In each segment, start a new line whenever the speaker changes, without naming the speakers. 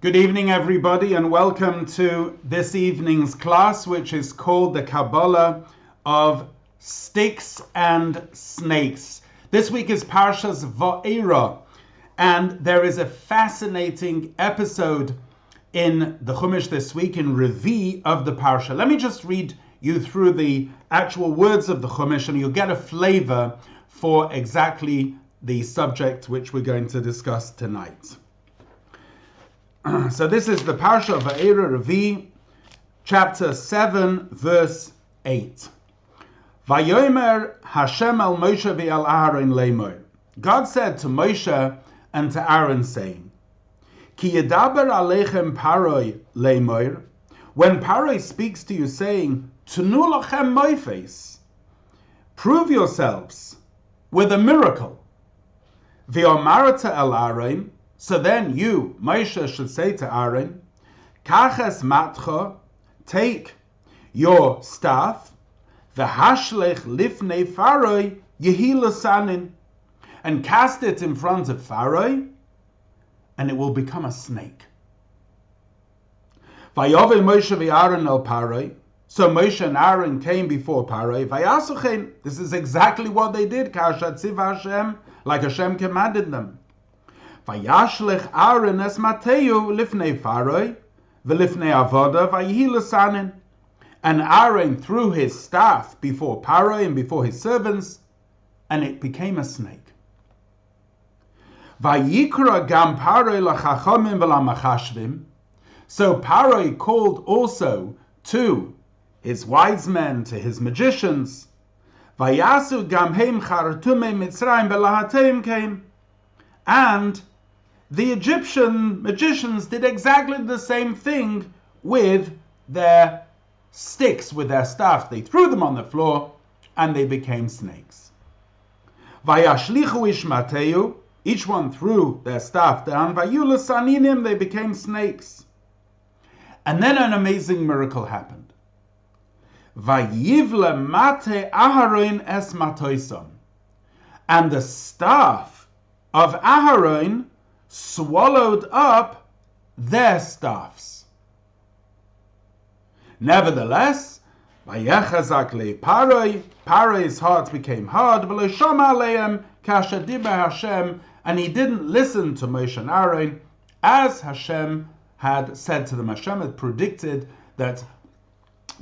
Good evening, everybody, and welcome to this evening's class, which is called the Kabbalah of Sticks and Snakes. This week is Parshas Va'era, and there is a fascinating episode in the Chumash this week, in Rabbi of the Parsha. Let me just read you through the actual words of the Chumash, and you'll get a flavor for exactly the subject which we're going to discuss tonight. So this is the Parsha of Va'era, Rabbi, chapter 7, verse 8. Vayomer Hashem al Moshe ve'al Aaron leimor. God said to Moshe and to Aaron, saying, Ki yedaber aleichem paroi leimor. When Paroi speaks to you, saying, Tnu lachem moifes, prove yourselves with a miracle. Ve'omarta el Aaron. So then you, Moshe, should say to Aaron, Kaches matcha, take your staff, v'hashlech lifnei Faroi yehi lasanin, and cast it in front of Faroi, and it will become a snake. Vayove Moshe v'Aaron el Paroi. So Moshe and Aaron came before Paroi. Vayasuchen. This is exactly what they did. Kashat tziv Hashem, like Hashem commanded them. Vayashlech Aaron es Mateu lifnei Faroi v'lifnei avoda vayihi lasanin. And Aaron threw his staff before Paroi and before his servants, and it became a snake. Vayikra gam Paroi lachachomim v'lamachashvim. So Paroi called also to his wise men, to his magicians. Vayasu gam heim chartumei Mitzrayim v'lahateim came. And the Egyptian magicians did exactly the same thing with their sticks, with their staff. They threw them on the floor and they became snakes. Vayashlichu ish mateu. Each one threw their staff down. Vayula saninim. They became snakes. And then an amazing miracle happened. Vayivle mate Aharon es matoisam. And the staff of Aharon swallowed up their staffs. Nevertheless, Vayechazak le Paroi, Paroi's heart became hard, v'lo shama aleim kasher diber Hashem, and he didn't listen to Moshe and Aaron, as Hashem had said to them. Hashem had predicted that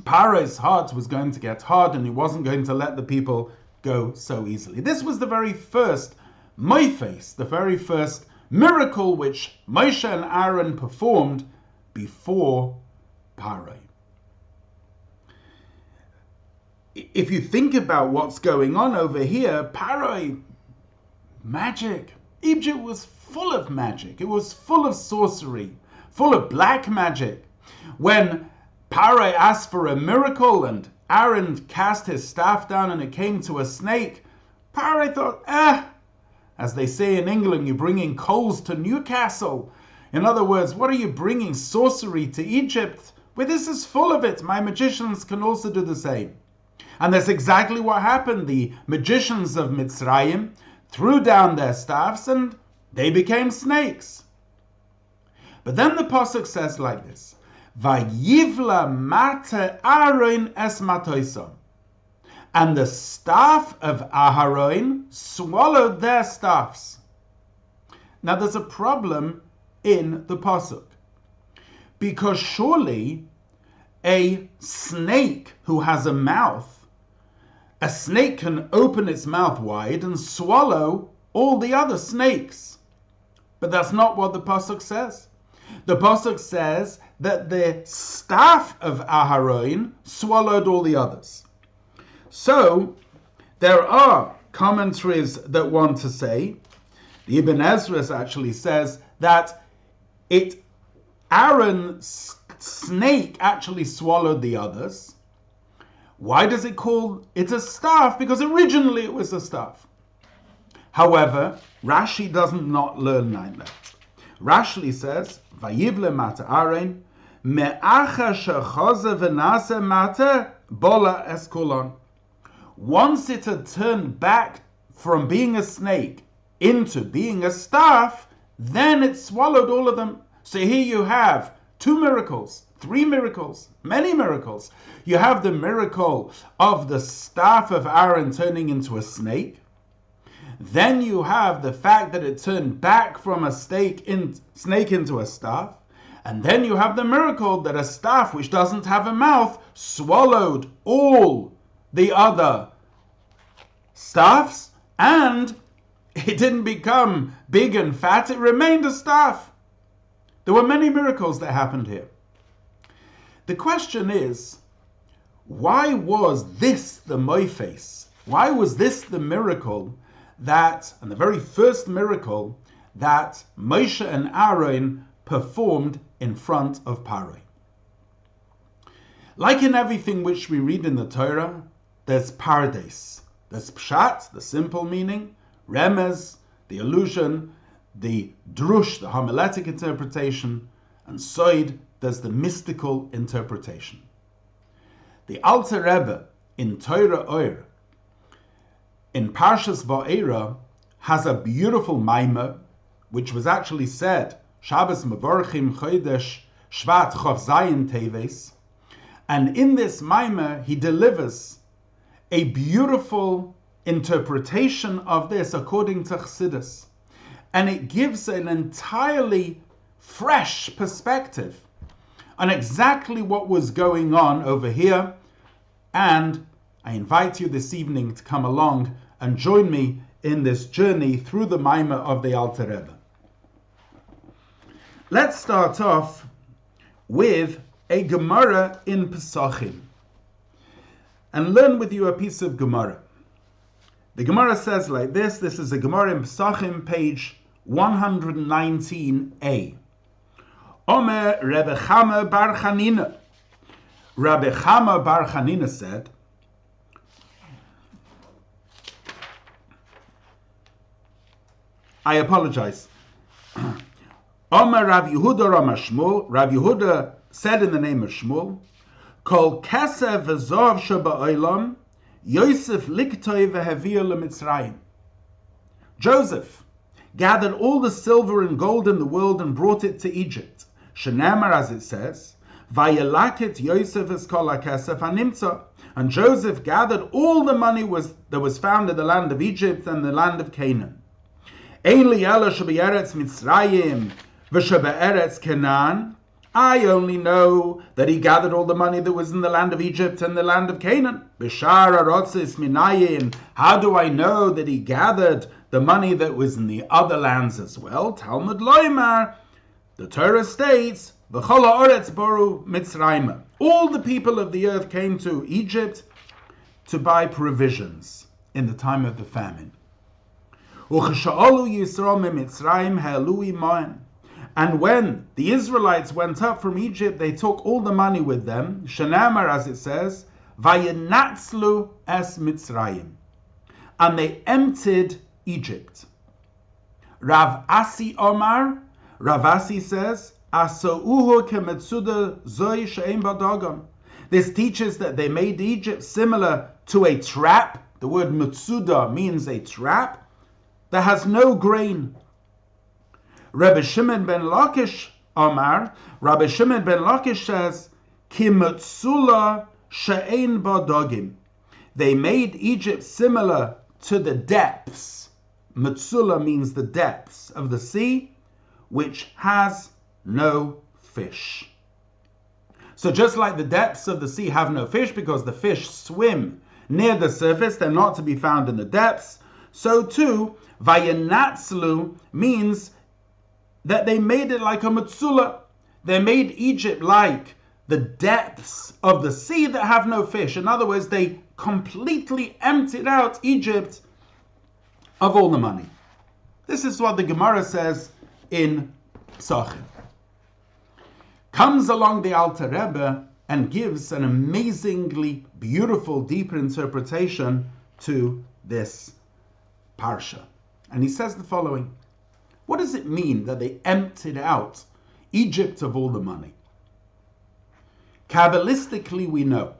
Paroi's heart was going to get hard, and he wasn't going to let the people go so easily. This was the very first moifes, the very first miracle which Moshe and Aaron performed before Paroi. If you think about what's going on over here, Paroi, magic. Egypt was full of magic. It was full of sorcery, full of black magic. When Paroi asked for a miracle and Aaron cast his staff down and it came to a snake, Paroi thought, as they say in England, you're bringing coals to Newcastle. In other words, what are you bringing sorcery to Egypt? Well, this is full of it. My magicians can also do the same. And that's exactly what happened. The magicians of Mitzrayim threw down their staffs and they became snakes. But then the pasuk says like this, Vayivla mate Aaron es matoisam. And the staff of Aharon swallowed their staffs. Now there's a problem in the pasuk, because surely a snake who has a mouth, a snake can open its mouth wide and swallow all the other snakes. But that's not what the pasuk says. The pasuk says that the staff of Aharon swallowed all the others. So, there are commentaries that want to say, the Ibn Ezra actually says that Aaron's snake actually swallowed the others. Why does it call it a staff? Because originally it was a staff. However, Rashi does not learn like that. Rashi says, Vayivle mata Aaron, me'acha shechoze v'nase mata bola eskolon. Once it had turned back from being a snake into being a staff, then it swallowed all of them. So here you have 2 miracles, 3 miracles, many miracles. You have the miracle of the staff of Aaron turning into a snake. Then you have the fact that it turned back from a snake into a staff. And then you have the miracle that a staff which doesn't have a mouth swallowed all the other staffs, and it didn't become big and fat, it remained a staff. There were many miracles that happened here. The question is, why was this the moifes? Why was this the miracle that, and the very first miracle that Moshe and Aaron performed in front of Paro? Like in everything which we read in the Torah, there's pardes. There's pshat, the simple meaning, remez, the allusion, the drush, the homiletic interpretation, and soid, there's the mystical interpretation. The Alter Rebbe in Torah Oir, in Parshas Va'era, has a beautiful maimah, which was actually said, Shabbos Mevorchim Chodesh Shvat Chof Zayin Teves, and in this maimah he delivers a beautiful interpretation of this according to Chassidus, and it gives an entirely fresh perspective on exactly what was going on over here. And I invite you this evening to come along and join me in this journey through the Maimah of the Alter Rebbe. Let's start off with a Gemura in Pesachin and learn with you a piece of Gemura. The Gemura says like this. This is a Gemura in Pesachim, page 119a. Omer Rebbe Chama bar Chanina. Rabbi Chama bar Chanina said, I apologize. Omer Rav Yehuda Rama Shmuel. Rav Yehuda said in the name of Shmuel, Kol Kesev v'Zov sheba'olam Yosef liktoi v'havia leMitzrayim. Joseph gathered all the silver and gold in the world and brought it to Egypt. Shenamar, as it says, Vayelaket Yosef es kol hakesef hanimtza. And Joseph gathered all the money that was found in the land of Egypt and the land of Canaan. Ein li ela shebe'eretz Mitzrayim v'shebe'eretz Canaan. I only know that he gathered all the money that was in the land of Egypt and the land of Canaan. Bishar arotzis minayin. How do I know that he gathered the money that was in the other lands as well? Talmud loymar. The Torah states, V'chol ha'oretz boru Mitzrayim. All the people of the earth came to Egypt to buy provisions in the time of the famine. U'chasha'olu Yisrael me'Mitzrayim ha'elui ma'en. And when the Israelites went up from Egypt, they took all the money with them. Shenamar, as it says, Vayenatzlu es Mitzrayim. And they emptied Egypt. Rav Asi Omar, Rav Asi says, Asouhu kemetzuda zoi she'em badagam. This teaches that they made Egypt similar to a trap. The word metzuda means a trap that has no grain. Rabbi Shimon ben Lakish Omar, Rabbi Shimon ben Lakish says, Ki metzula she'ein badagim. They made Egypt similar to the depths. Metzula means the depths of the sea, which has no fish. So just like the depths of the sea have no fish because the fish swim near the surface, they're not to be found in the depths, so too, Vayenatzlu means that they made it like a metzula. They made Egypt like the depths of the sea that have no fish. In other words, they completely emptied out Egypt of all the money. This is what the Gemara says in Pesachim. Comes along the Alter Rebbe and gives an amazingly beautiful, deeper interpretation to this parsha. And he says the following. What does it mean that they emptied out Egypt of all the money? Kabbalistically, we know.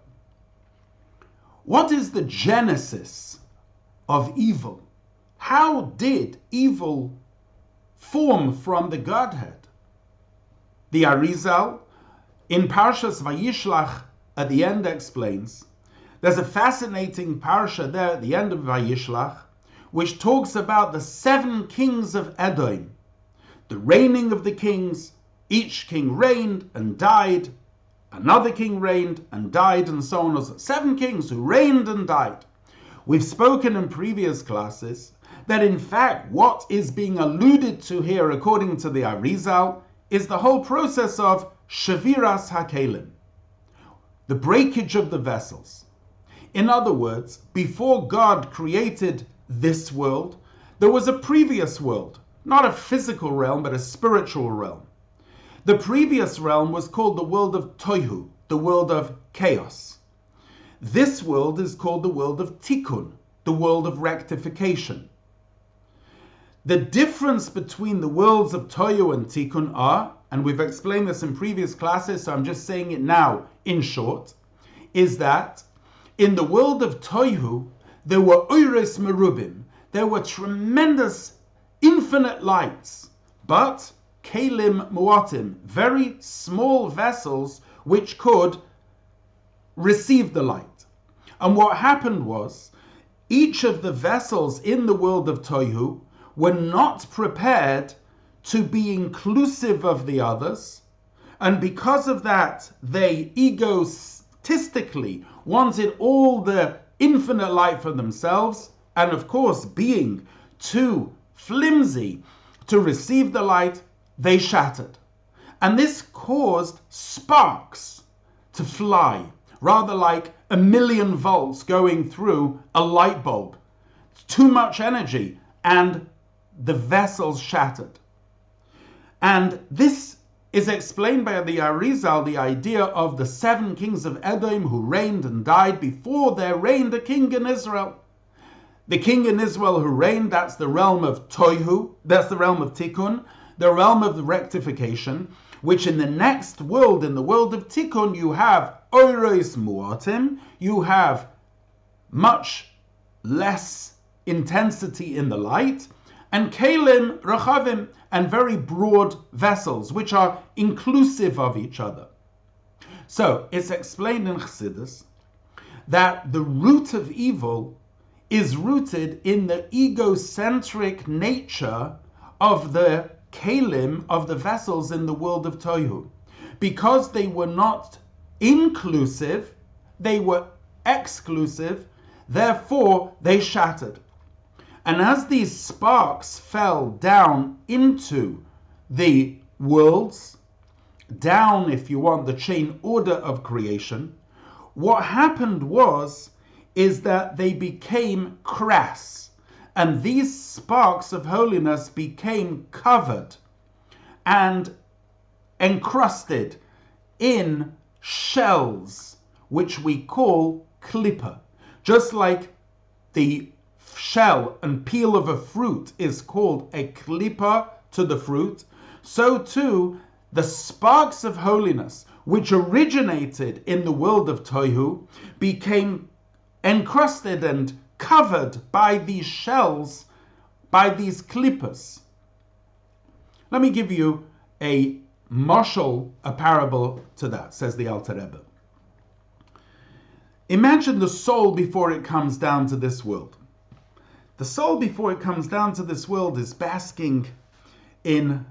What is the genesis of evil? How did evil form from the Godhead? The Arizal in Parshas Vayishlach at the end explains, there's a fascinating parsha there at the end of Vayishlach, which talks about the 7 kings of Edom, the reigning of the kings. Each king reigned and died, another king reigned and died, and so on. 7 kings who reigned and died. We've spoken in previous classes that in fact what is being alluded to here, according to the Arizal, is the whole process of Shaviras HaKelim, the breakage of the vessels. In other words, before God created this world, there was a previous world, not a physical realm, but a spiritual realm. The previous realm was called the world of Tohu, the world of chaos. This world is called the world of Tikkun, the world of rectification. The difference between the worlds of Tohu and Tikkun are, and we've explained this in previous classes, so I'm just saying it now in short, is that in the world of Tohu, there were Oires Merubim, there were tremendous, infinite lights, but Kelim Muatim, very small vessels which could receive the light. And what happened was, each of the vessels in the world of Tohu were not prepared to be inclusive of the others, and because of that, they egotistically wanted all the infinite light for themselves, and of course, being too flimsy to receive the light, they shattered. And this caused sparks to fly, rather like 1,000,000 volts going through a light bulb. Too much energy, and the vessels shattered. And this is explained by the Arizal, the idea of the 7 kings of Edom who reigned and died before there reigned a king in Israel. The king in Israel who reigned, that's the realm of Tohu, that's the realm of Tikkun, the realm of the rectification, which in the next world, in the world of Tikkun, you have Oires Muatim, you have much less intensity in the light, and Kelim Rechavim, and very broad vessels, which are inclusive of each other. So it's explained in Chassidus that the root of evil is rooted in the egocentric nature of the Kelim, of the vessels in the world of Tohu. Because they were not inclusive, they were exclusive, therefore they shattered. And as these sparks fell down into the worlds, down, if you want, the chain order of creation, what happened is that they became crass. And these sparks of holiness became covered and encrusted in shells, which we call klippa. Just like the shell and peel of a fruit is called a klippa to the fruit, so too the sparks of holiness, which originated in the world of Tohu, became encrusted and covered by these shells, by these klippas. Let me give you a mashal, a parable to that, says the Alter Rebbe. Imagine the soul before it comes down to this world. The soul before it comes down to this world is basking in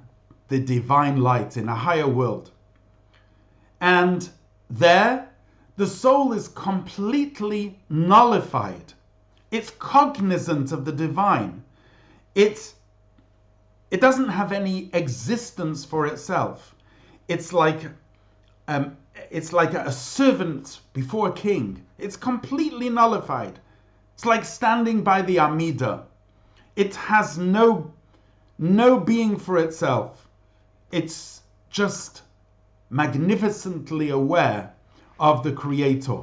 the divine light, in a higher world. And there, the soul is completely nullified. It's cognizant of the divine. It doesn't have any existence for itself. It's like a servant before a king. It's completely nullified. It's like standing by the Amida. It has no being for itself. It's just magnificently aware of the Creator.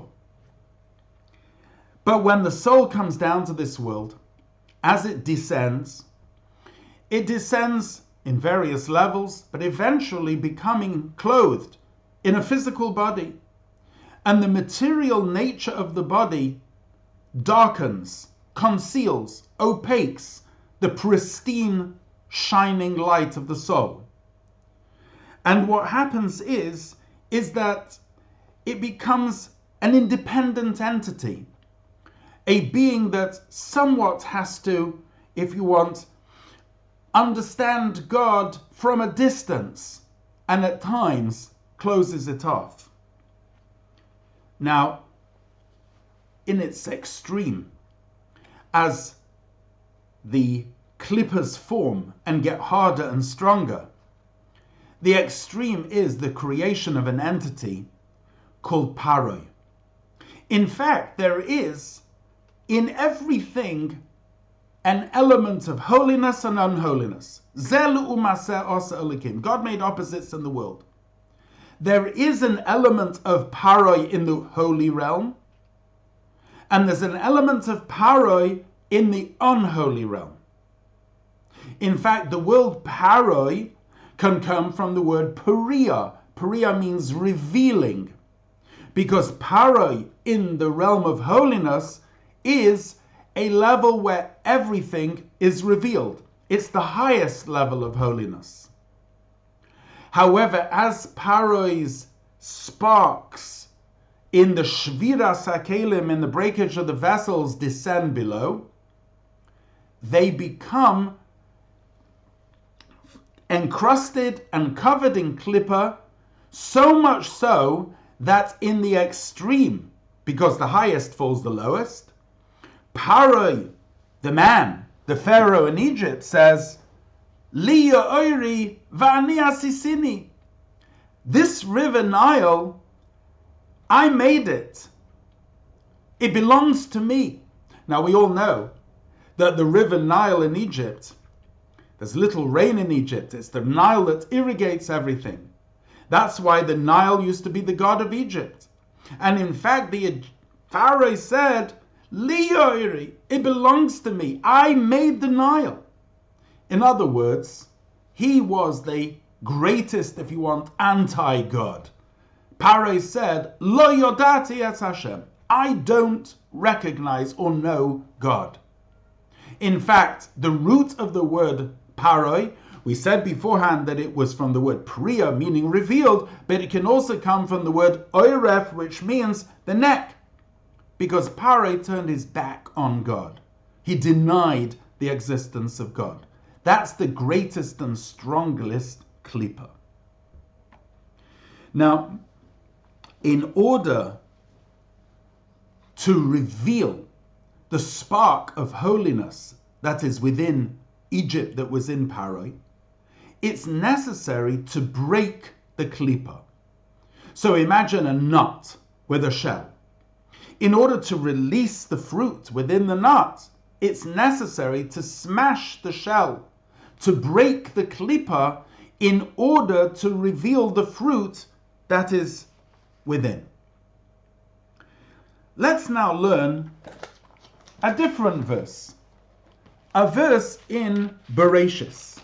But when the soul comes down to this world, as it descends in various levels, but eventually becoming clothed in a physical body. And the material nature of the body darkens, conceals, opaques the pristine, shining light of the soul. And what happens is that it becomes an independent entity, a being that somewhat has to, if you want, understand God from a distance, and at times closes it off. Now, in its extreme, as the clippers form and get harder and stronger, the extreme is the creation of an entity called Paroi. In fact, there is in everything an element of holiness and unholiness. God made opposites in the world. There is an element of Paroi in the holy realm, and there's an element of Paroi in the unholy realm. In fact, the word Paroi can come from the word Paria. Paria means revealing, because Paroi in the realm of holiness is a level where everything is revealed. It's the highest level of holiness. However, as Paroi's sparks in the Shviras HaKelim, in the breakage of the vessels, descend below, they become encrusted and covered in klippa, so much so that in the extreme, because the highest falls the lowest, Paroi, the man, the Pharaoh in Egypt, says, Li yo'ori va'ani asisini. This river Nile, I made it. It belongs to me. Now we all know that the river Nile in Egypt, there's little rain in Egypt. It's the Nile that irrigates everything. That's why the Nile used to be the god of Egypt. And in fact, the Pharaoh said, Li yo'ori, it belongs to me. I made the Nile. In other words, he was the greatest, if you want, anti-God. Pharaoh said, Lo yodati et Hashem. I don't recognize or know God. In fact, the root of the word Paroi, we said beforehand that it was from the word priya, meaning revealed, but it can also come from the word oiref, which means the neck, because Paroi turned his back on God. He denied the existence of God. That's the greatest and strongest klippa. Now, in order to reveal the spark of holiness that is within Egypt, that was in Paroi, it's necessary to break the klippa. So imagine a nut with a shell. In order to release the fruit within the nut, it's necessary to smash the shell, to break the klippa in order to reveal the fruit that is within. Let's now learn a different verse. A verse in Breakage.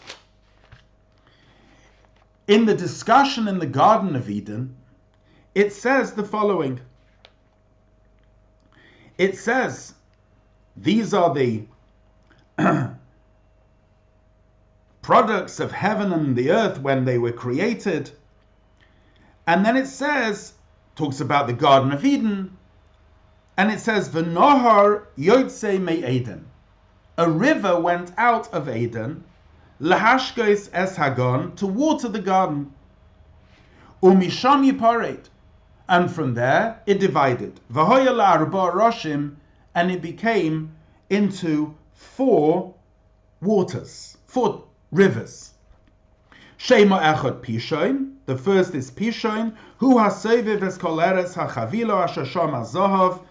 In the discussion in the Garden of Eden, it says the following. It says, these are the products of heaven and the earth when they were created. And then it says, talks about the Garden of Eden, and it says, V'nohar yotze me'Eden. A river went out of Eden, lahashkos es hagon, to water the garden. Umisham yiparet, and from there it divided. V'hoya la'arba roshim, and it became into 4 waters, 4 rivers. Shema echad Pishon, the first is Pishon, hu haseviv es kol eretz hachavilo asher shama zohav,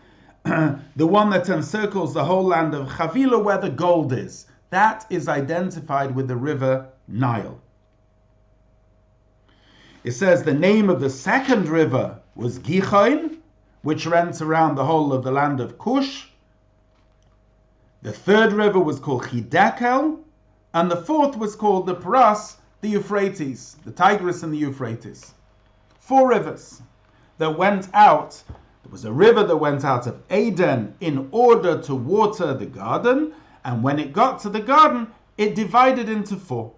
the one that encircles the whole land of Chavila, where the gold is. That is identified with the river Nile. It says the name of the second river was Gichon, which runs around the whole of the land of Cush. The third river was called Chidekel, and the fourth was called the Pras, the Euphrates, the Tigris and the Euphrates. 4 rivers that went out. There was a river that went out of Eden in order to water the garden, and when it got to the garden, it divided into 4.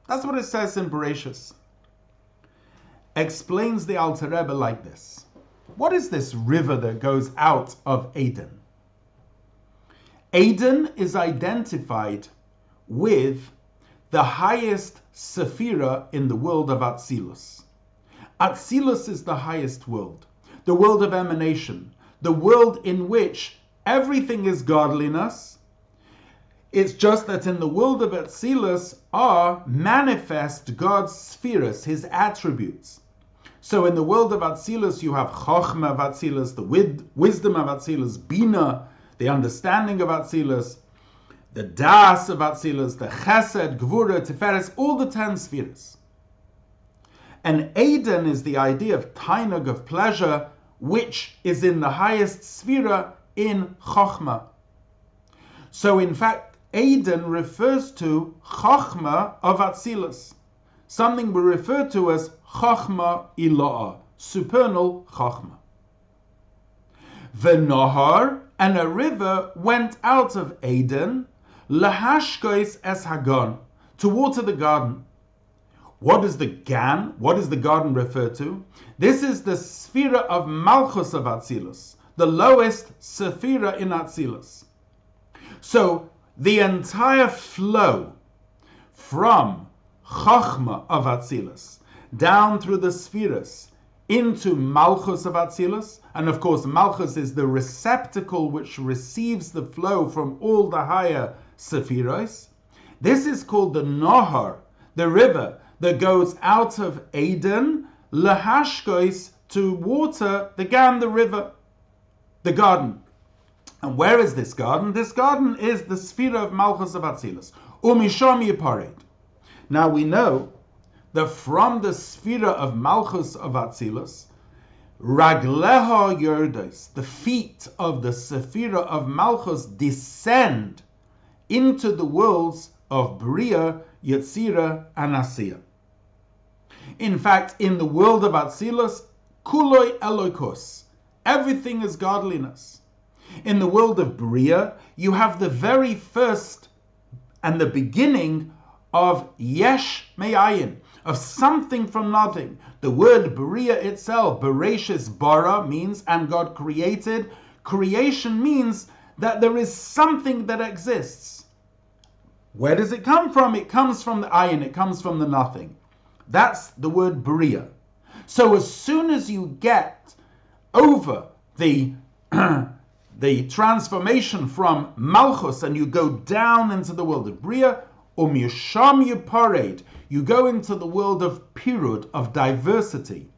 That's what it says in Breakage. explains the Alter Rebbe like this. What is this river that goes out of Edom? Edom is identified with the highest sephira in the world of Atzilus. Atzilus is the highest world, the world of emanation, the world in which everything is godliness. It's just that in the world of Atzilus are manifest God's spheres, his attributes. So in the world of Atzilus you have Chochmah of Atzilus, the wisdom of Atzilus, Bina, the understanding of Atzilus, the Das of Atzilus, the Chesed, Gemura, Tiferes, all the 10 spheres. And Eden is the idea of Tainug, of pleasure, which is in the highest sphere in Chochmah. So in fact, Eden refers to Chochmah of Atzilus, something we refer to as Chochmah Ila'ah, supernal Chochmah. V'nohar, and a river went out of Eden, lahashkois es hagan, to water the garden. What is the Gan? What does the garden refer to? This is the Sphira of Malchus of Atzilus, the lowest Sephira in Atzilus. So the entire flow from Chochmah of Atzilus down through the Spheres into Malchus of Atzilus, and of course Malchus is the receptacle which receives the flow from all the higher Sephiros. This is called the Nohar, the river that goes out of Eden, lahashkois, to water the Gan, the river, the garden. And where is this garden? This garden is the Sphira of Malchus of Atzilus. Umisham yipared. Now we know that from the Sphira of Malchus of Atzilus, Ragleha Yordes, the feet of the Sephira of Malchus descend into the worlds of Bria, Yetzira, and Asiya. In fact, in the world of Atzilus, Kuloi Eloikos, everything is godliness. In the world of Bria, you have the very first and the beginning of Yesh Me'ayin, of something from nothing. The word Bria itself, Bereshis bara, means, and God created. Creation means that there is something that exists. Where does it come from? It comes from the ayin, it comes from the nothing. That's the word Bria. So as soon as you get over the transformation from Malchus and you go down into the world of Bria, Yisham Yipared, you go into the world of Pirud, of diversity,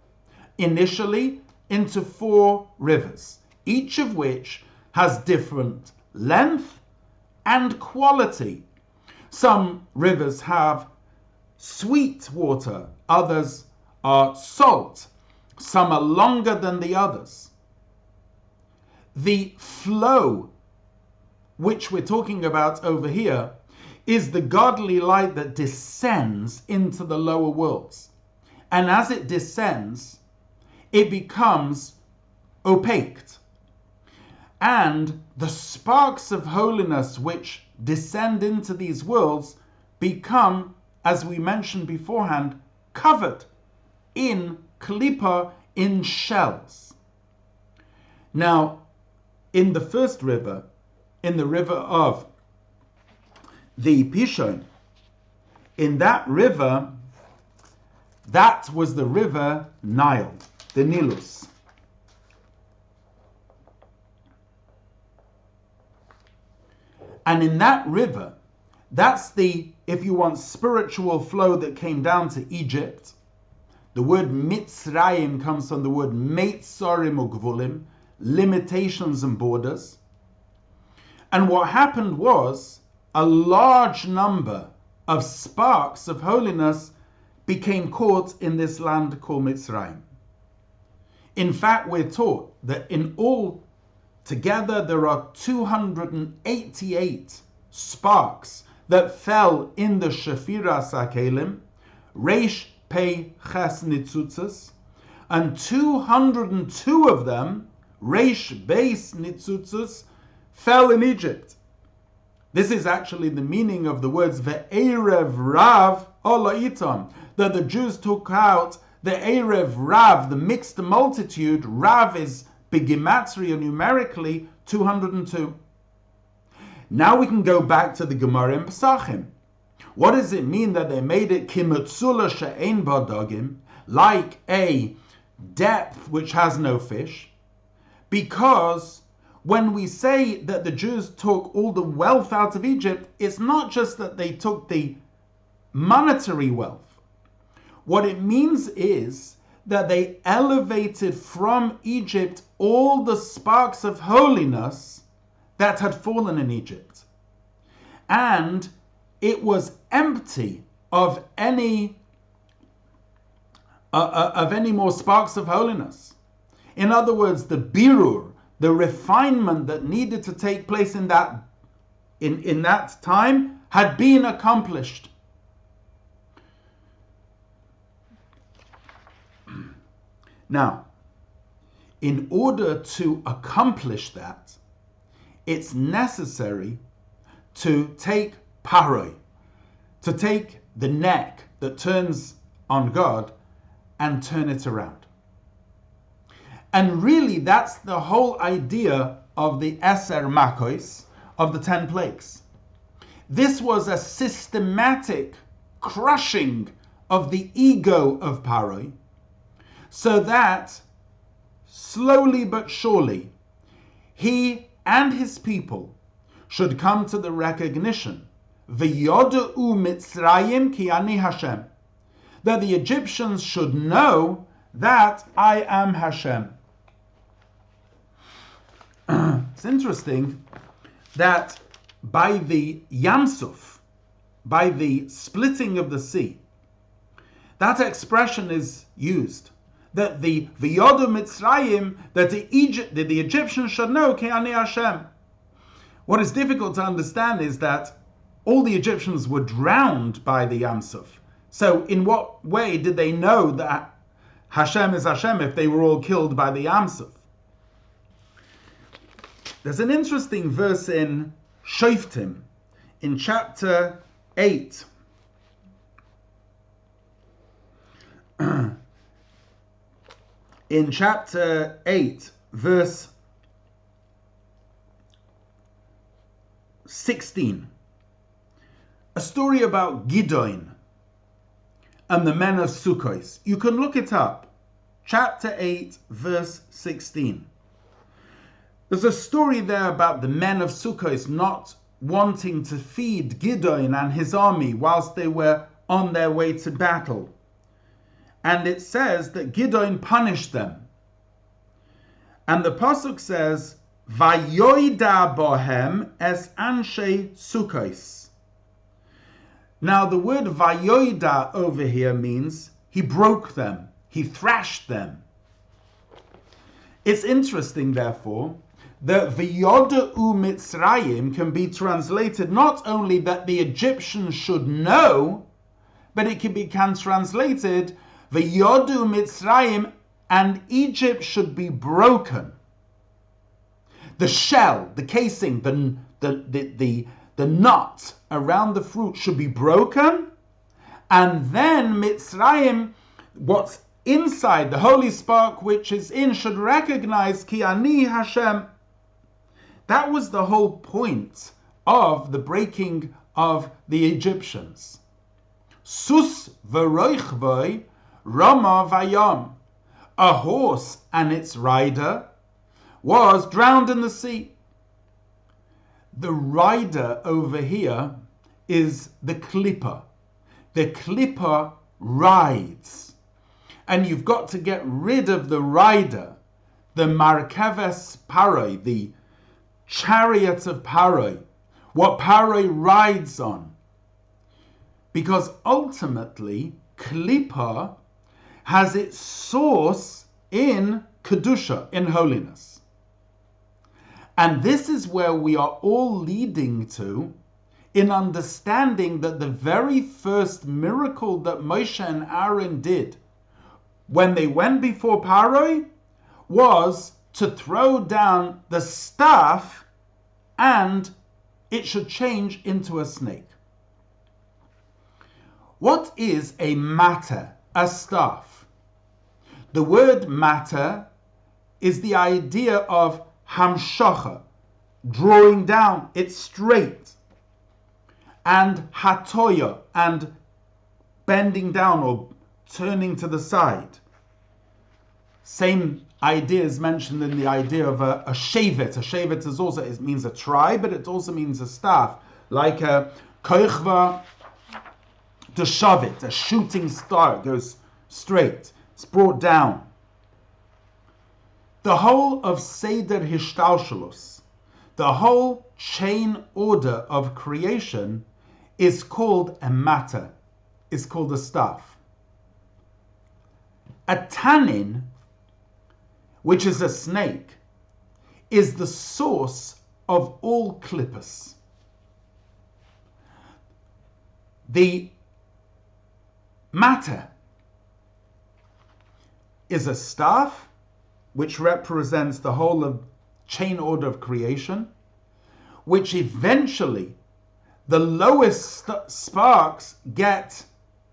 initially into 4 rivers, each of which has different length and quality. Some rivers have sweet water, others are salt, some are longer than the others. The flow which we're talking about over here is the godly light that descends into the lower worlds. And as it descends, it becomes opaque. And the sparks of holiness which descend into these worlds become, as we mentioned beforehand, covered in klipa, in shells. Now, in the first river, in the river of the Pishon, in that river, that was the river Nile, the Nilus. And in that river, that's the, if you want, spiritual flow that came down to Egypt. The word Mitzrayim comes from the word Meitzorim Ugvulim, limitations and borders. And what happened was a large number of sparks of holiness became caught in this land called Mitzrayim. In fact, we're taught that in all together there are 288 sparks that fell in the Shefira Sakelim, Reish Pei Ches Nitzutzes, and 202 of them, Reish Beis Nitzutzes, fell in Egypt. This is actually the meaning of the words Ve'erev Rav Ola Itam, that the Jews took out the Erev Rav, the mixed multitude, Rav is begimatria numerically 202. Now we can go back to the Gemara in Pesachim. What does it mean that they made it kimutzula she'ein ba dagim, like a depth which has no fish? Because when we say that the Jews took all the wealth out of Egypt, it's not just that they took the monetary wealth. What it means is that they elevated from Egypt all the sparks of holiness that had fallen in Egypt. And it was empty of any more sparks of holiness. In other words, the birur, the refinement that needed to take place in that time had been accomplished. Now, in order to accomplish that, it's necessary to take paroi, to take the neck that turns on God and turn it around. And really, that's the whole idea of the Eser Makos, of the 10 plagues. This was a systematic crushing of the ego of Paroi, so that slowly but surely he and his people should come to the recognition V'yodu Mitzrayim ki ani Hashem, that the Egyptians should know that I am Hashem. It's interesting that by the Yamsuf, by the splitting of the sea, that expression is used, that the V'yodu Mitzrayim, that the Egyptians should know ki ani Hashem. What is difficult to understand is that all the Egyptians were drowned by the Yamsuf. So in what way did they know that Hashem is Hashem if they were all killed by the Yamsuf? There's an interesting verse in Shoftim, in chapter 8. In chapter 8, verse 16. A story about Gidon and the men of Sukkos. You can look it up. Chapter 8, verse 16. There's a story there about the men of Sukkos not wanting to feed Gidon and his army whilst they were on their way to battle. And it says that Gidon punished them. And the pasuk says, Vayoida bohem es anshe Sukkos. Now the word Vayoida over here means he broke them, he thrashed them. It's interesting, therefore, that V'yodu Mitzrayim can be translated not only that the Egyptians should know, but it can be translated V'yodu Mitzrayim, and Egypt should be broken. The shell, the casing, the nut around the fruit should be broken, and then Mitzrayim, what's inside, the holy spark which is in, should recognize Ki Ani Hashem. That was the whole point of the breaking of the Egyptians. Sus v'roichvoi Rama vayam. A horse and its rider was drowned in the sea. The rider over here is the klippa. The klippa rides. And you've got to get rid of the rider, the markeves paroi, the chariot of paroi, what paroi rides on. Because ultimately, klippa has its source in kedusha, in holiness. And this is where we are all leading to in understanding that the very first miracle that Moshe and Aaron did when they went before Paroi was to throw down the staff and it should change into a snake. What is a matter, a staff? The word matter is the idea of hamshacha, drawing down. It's straight. And hatoya, and bending down or turning to the side. Same idea is mentioned in the idea of a shevet. A shevet is also, it means a tribe, but it also means a staff, like a koichva de shavit, a shooting star. It goes straight. It's brought down. The whole of Seder Hishtalshalus, the whole chain order of creation, is called a matter, is called a staff. A tannin, which is a snake, is the source of all klippas. The matter is a staff which represents the whole of chain order of creation, which eventually the lowest sparks get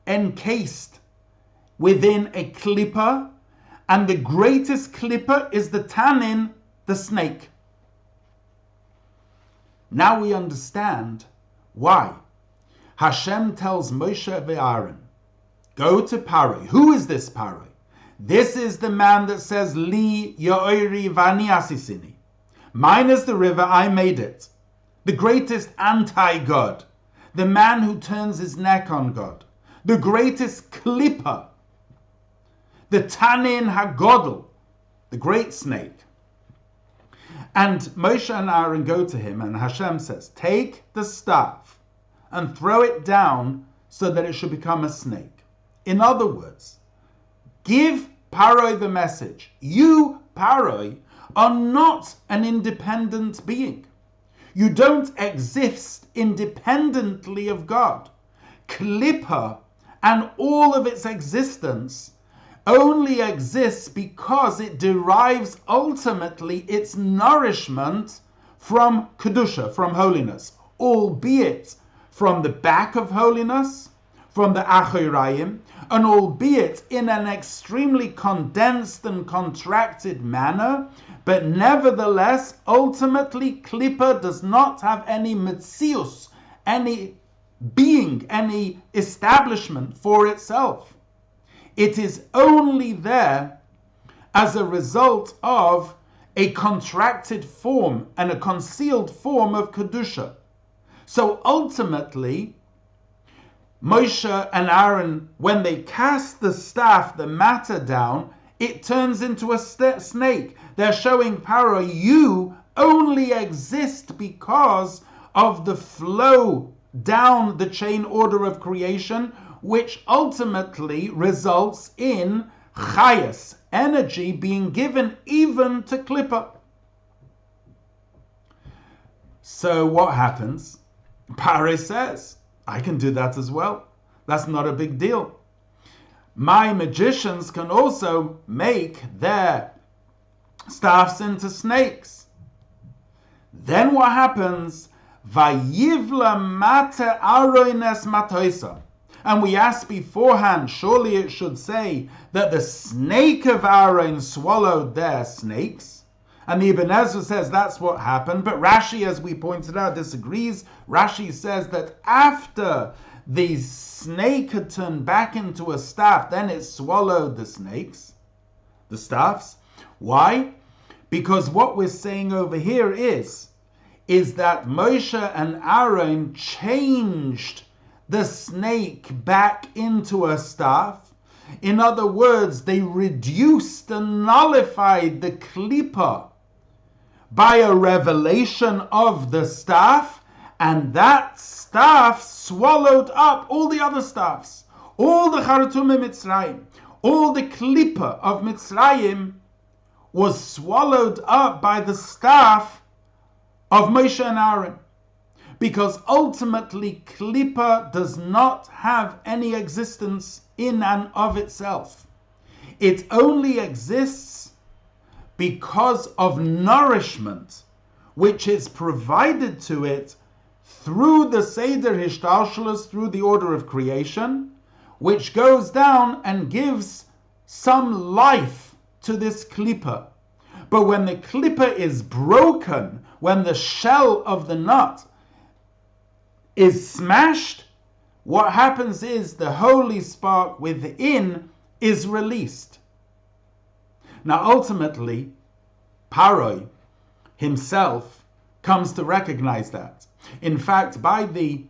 encased within a klippa, and the greatest klippa is the tannin, the snake. Now we understand why Hashem tells Moshe and Aaron, go to Paroi. Who is this Paroi? This is the man that says, Li Yo'ori Vani Asisini. Mine is the river, I made it. The greatest anti-God. The man who turns his neck on God. The greatest klippa. The Tanin HaGodel. The great snake. And Moshe and Aaron go to him, and Hashem says, take the staff and throw it down so that it should become a snake. In other words, give Paroi the message. You, Paroi, are not an independent being. You don't exist independently of God. Klippa and all of its existence only exists because it derives ultimately its nourishment from Kedusha, from holiness, albeit from the back of holiness, from the Achoraim, and albeit in an extremely condensed and contracted manner, but nevertheless, ultimately, Klippa does not have any metzius, any being, any establishment for itself. It is only there as a result of a contracted form and a concealed form of Kedusha. So ultimately, Moshe and Aaron, when they cast the staff, the matter down, it turns into a snake. They're showing Paro, you only exist because of the flow down the chain order of creation, which ultimately results in chayas, energy being given even to Klippa. So what happens? Paro says, I can do that as well. That's not a big deal. My magicians can also make their staffs into snakes. Then what happens? Vayivla mate aroines matoisa. And we asked beforehand, surely it should say that the snake of Aaron swallowed their snakes. And the Ibn Ezra says that's what happened. But Rashi, as we pointed out, disagrees. Rashi says that after the snake had turned back into a staff, then it swallowed the snakes, the staffs. Why? Because what we're saying over here is that Moshe and Aaron changed the snake back into a staff. In other words, they reduced and nullified the klipa by a revelation of the staff, and that staff swallowed up all the other staffs, all the Charatumim Mitzrayim, all the klipa of Mitzrayim was swallowed up by the staff of Moshe and Aaron. Because ultimately, Klippa does not have any existence in and of itself. It only exists because of nourishment, which is provided to it through the Seder Hishtalshalus, through the order of creation, which goes down and gives some life to this klippa. But when the klippa is broken, when the shell of the nut is smashed, what happens is the holy spark within is released. Now ultimately, Paroi himself comes to recognize that. In fact, by the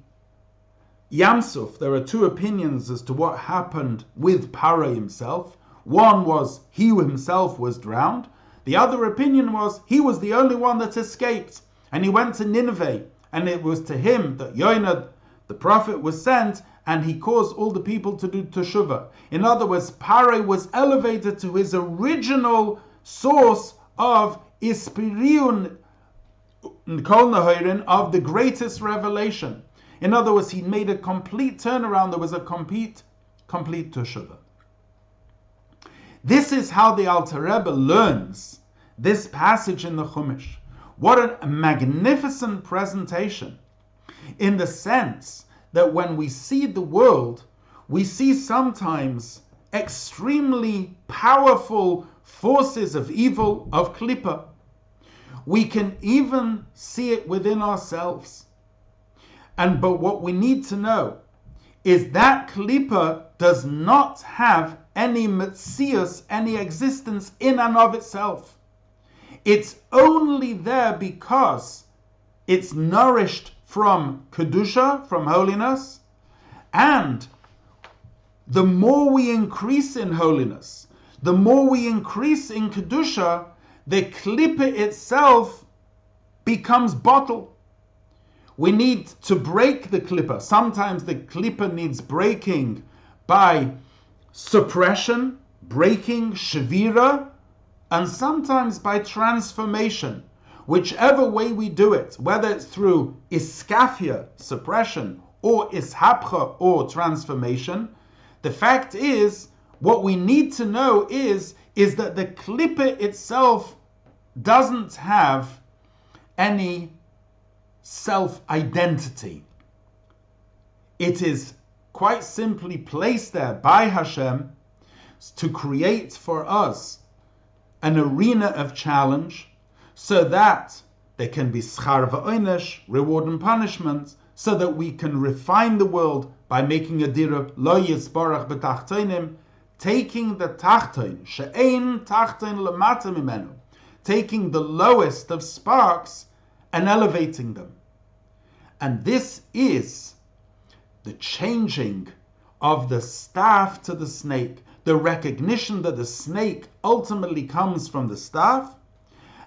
Yamsuf, there are two opinions as to what happened with Paroi himself. One was he himself was drowned. The other opinion was he was the only one that escaped, and he went to Nineveh, and it was to him that Yonah, the prophet, was sent, and he caused all the people to do teshuvah. In other words, Paroi was elevated to his original source of ispiriun kol nahorin, of the greatest revelation. In other words, he made a complete turnaround. There was a complete teshuvah. This is how the Alter Rebbe learns this passage in the Chumash. What a magnificent presentation, in the sense that when we see the world, we see sometimes extremely powerful forces of evil, of klippa. We can even see it within ourselves. But what we need to know is that klippa does not have any metzius, any existence in and of itself. It's only there because it's nourished from kedusha, from holiness, and the more we increase in holiness, the more we increase in kedusha, the klippa itself becomes bottled. We need to break the klippa. Sometimes the klippa needs breaking by suppression, breaking, shavira, and sometimes by transformation. Whichever way we do it, whether it's through iskafia, suppression, or ishapcha, or transformation, the fact is, what we need to know is that the klippa itself doesn't have any self-identity. It is quite simply placed there by Hashem to create for us an arena of challenge, so that there can be schar v'onesh, reward and punishment, so that we can refine the world by making a dira lo yisbarach b'tachtonim, taking the tachton, she'ein tachton lamata mimenu, taking the lowest of sparks and elevating them. And this is the changing of the staff to the snake, the recognition that the snake ultimately comes from the staff,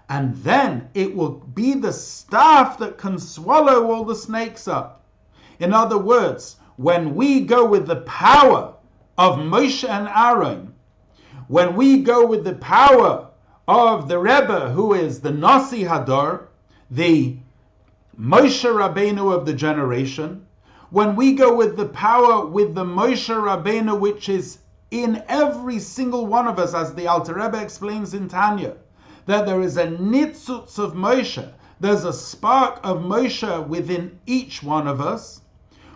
and then it will be the staff that can swallow all the snakes up. In other words, when we go with the power of Moshe and Aaron, when we go with the power of the Rebbe, who is the Nasi Hador, the Moshe Rabbeinu of the generation, when we go with the power with the Moshe Rabbeinu, which is in every single one of us, as the Alter Rebbe explains in Tanya, that there is a nitzutz of Moshe, there's a spark of Moshe within each one of us.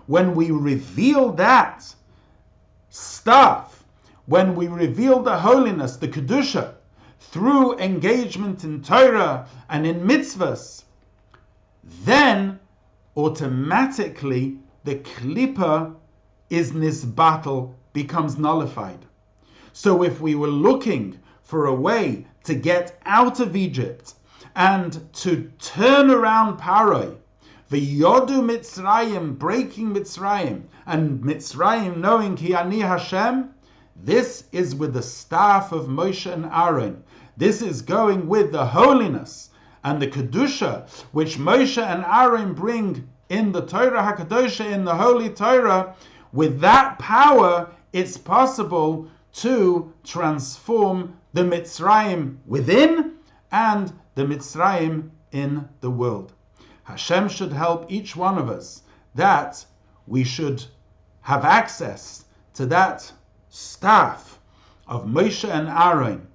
When we reveal that stuff, when we reveal the holiness, the kedusha, through engagement in Torah and in mitzvahs, then automatically the klippa is nisbatel, becomes nullified. So if we were looking for a way to get out of Egypt and to turn around Paroi, v'yodu Mitzrayim, breaking Mitzrayim, and Mitzrayim knowing ki ani Hashem, this is with the staff of Moshe and Aaron. This is going with the holiness and the kedusha which Moshe and Aaron bring in the Torah HaKadosha, in the Holy Torah. With that power, it's possible to transform the Mitzrayim within and the Mitzrayim in the world. Hashem should help each one of us that we should have access to that staff of Moshe and Aaron,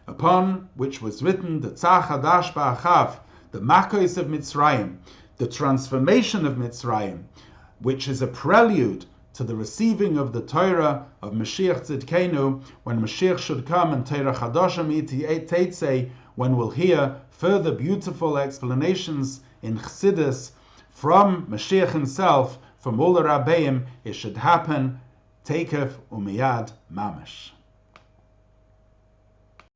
upon which was written the Tzach Hadash Ba'achav, the Makos of Mitzrayim, the transformation of Mitzrayim, which is a prelude to the receiving of the Torah of Mashiach Tzidkenu, when Mashiach should come and Torah Chadasha Teitze, when we'll hear further beautiful explanations in Chassidus from Mashiach himself, from all the Rabbeim. It should happen Teikef Umiyad Mamash.